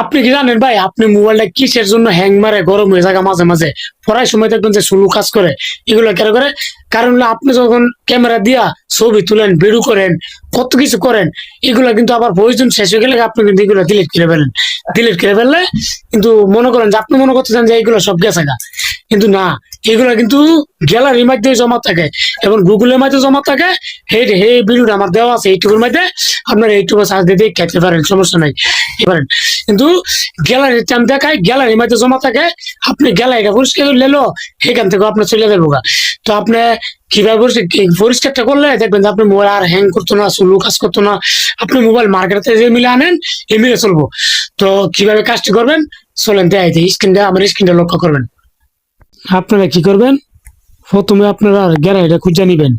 আপনি কি জানেন ভাই, আপনি মোবাইলটা কিসের জন্য হ্যাং মারে, গরম হয়ে যায় মাঝে মাঝে, পড়ার সময় দেখবেন যে স্লো কাজ করে, এগুলো কেন করে? কারণ হলো আপনি যখন ক্যামেরা দিয়া ছবি তুলেন, ভিডিও করেন, কত কিছু করেন, এগুলো কিন্তু আবার প্রয়োজন শেষ হয়ে গেলে আপনি কিন্তু এগুলো ডিলিট করে ফেলেন। ডিলিট করে ফেললে কিন্তু মনে করেন যে আপনি মনে করতেছেন যে এগুলো সব গেছে গা, কিন্তু না, এগুলো কিন্তু গ্যালারির মধ্যে জমা থাকে এবং গুগলের মধ্যে জমা থাকে। হে ভিডিওটা আমার দেওয়া আছে ইউটিউবের মধ্যে, আপনার ইউটিউবে সার্চ দিয়ে খেতে পারেন, সমস্যা নাই, পারেন। কিন্তু গ্যালারিতে আমি দেখাই, গ্যালারির মধ্যে জমা থাকে, আপনি গ্যালারিটা পরিষ্কার করে নিলো, সেখান থেকে আপনার চলে যাবো গা। তো আপনি কিভাবে পরিষ্কারটা করলে দেখবেন যে আপনি মোবাইল আর হ্যাং করতো না, স্লো কাজ করতো না। আপনি মোবাইল মার্কেট থেকে যে মিলে আনেন, এই মিলে চলবো। তো কিভাবে কাজটি করবেন চলেন দেখাই দিই। স্ক্রিনটা, আমার স্ক্রিনটা লক্ষ্য করবেন। আপনারা কি করবেন, প্রথমে আপনারা গ্যালারিটা খুঁজে নিবেন।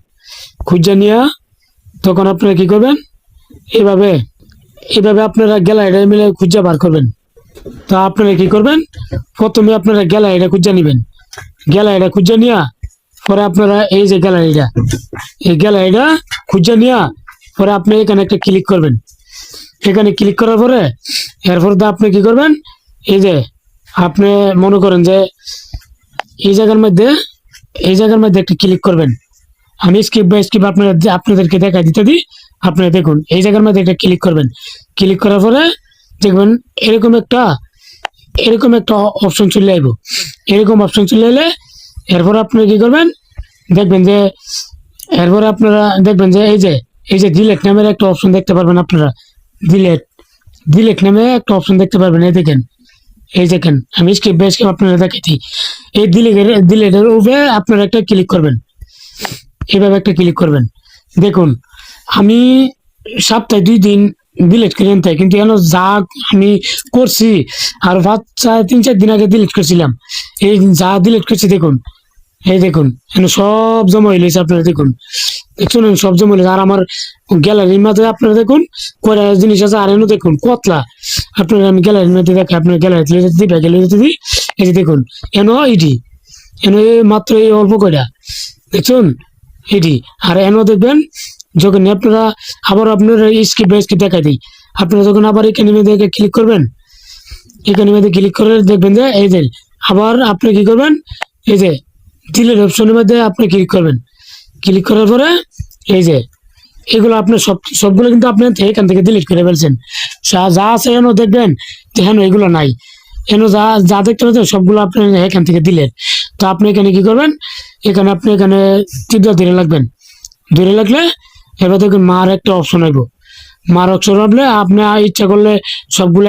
খুঁজে নিয়ে তখন আপনারা কি করবেন, এভাবে এভাবে আপনারা গ্যালারিটা মিলে খুঁজে বার করবেন। তো আপনারা কি করবেন, প্রথমে আপনারা গ্যালারিটা খুঁজে নিবেন। গ্যালারিটা খুঁজে নিয়ে পরে আপনারা এই যে গ্যালারিটা, এই গ্যালারিটা খুঁজে নিয়ে পরে আপনি এখানে একটা ক্লিক করবেন। এখানে ক্লিক করার পরে এরপর আপনি কি করবেন, এই যে আপনি মনে করেন যে এই জায়গার মধ্যে, এই জায়গার মধ্যে একটা ক্লিক করবেন। আমি স্কিপ বাই স্কিপ আপনাদেরকে দেখা দিতে দিই। আপনারা দেখুন, এই জায়গার মধ্যে একটা ক্লিক করবেন। ক্লিক করার পরে দেখবেন এরকম একটা অপশন চলে আসবো। এরকম অপশন চলে এলে এরপর আপনারা কি করবেন, দেখবেন যে এরপর আপনারা দেখবেন যে এই যে ডিলেট নামের একটা অপশন দেখতে পারবেন। আপনারা ডিলেট ডিলেট নামে একটা অপশন দেখতে পারবেন। এই দেখেন, এই দেখেন, আমি স্কিপ বাই স্কিপ আপনারা দেখাচ্ছি। এই ডিলেটের উপরে আপনারা একটা ক্লিক করবেন। এইভাবে একটা ক্লিক করবেন। দেখুন, আমি সপ্তাহে 2 দিন ডিলিট করে আনতে, কিন্তু এখন যা আমি করছি, আর 3-4 দিন আগে ডিলিট করছিলাম। এই যা ডিলিট করছি দেখুন, এই দেখুন, এখন সব জমা হয়ে গেছে। আপনারা দেখুন, দেখুন সব জমা হয়ে গেছে। আর আমার গ্যালারির মধ্যে আপনারা দেখুন কয়টা জিনিস আছে, আর এনে দেখুন কতলা। আপনারা আমি গ্যালারির মধ্যে দেখে আপনার গ্যালারিতে দিই, গ্যালারিতে দিই। এই যে দেখুন, এনো ইডি, এনো মাত্র এই অল্প কয়টা, দেখুন এটি। আর এনও দেখবেন যখন আপনারা আবার আপনারা স্কিপ বাই স্কিপ দেখাই দিই। আপনারা যখন আবার এখানে মধ্যে ক্লিক করবেন, এখানে মধ্যে ক্লিক করে দেখবেন যে এই যে আবার আপনি কি করবেন, এই যে ডিলিট অপশনের মধ্যে আপনি ক্লিক করবেন। ক্লিক করার পরে এই যে এগুলো আপনার সবগুলো কিন্তু আপনি এখান থেকে ডিলিট করে ফেলছেন। যা আছে এনও দেখবেন যে হেন এগুলো নাই, এন যা যা দেখতে পাচ্ছেন সবগুলো আপনি এখান থেকে দিলেন। তো আপনি এখানে কি করবেন, এখানে আপনি এখানে তীব্র ধরে লাগবেন। ধরে লাগলে এবার দেখুন মার একটা অপশন আসবো। মার অপশন আসলে আপনি ইচ্ছা করলে সবগুলো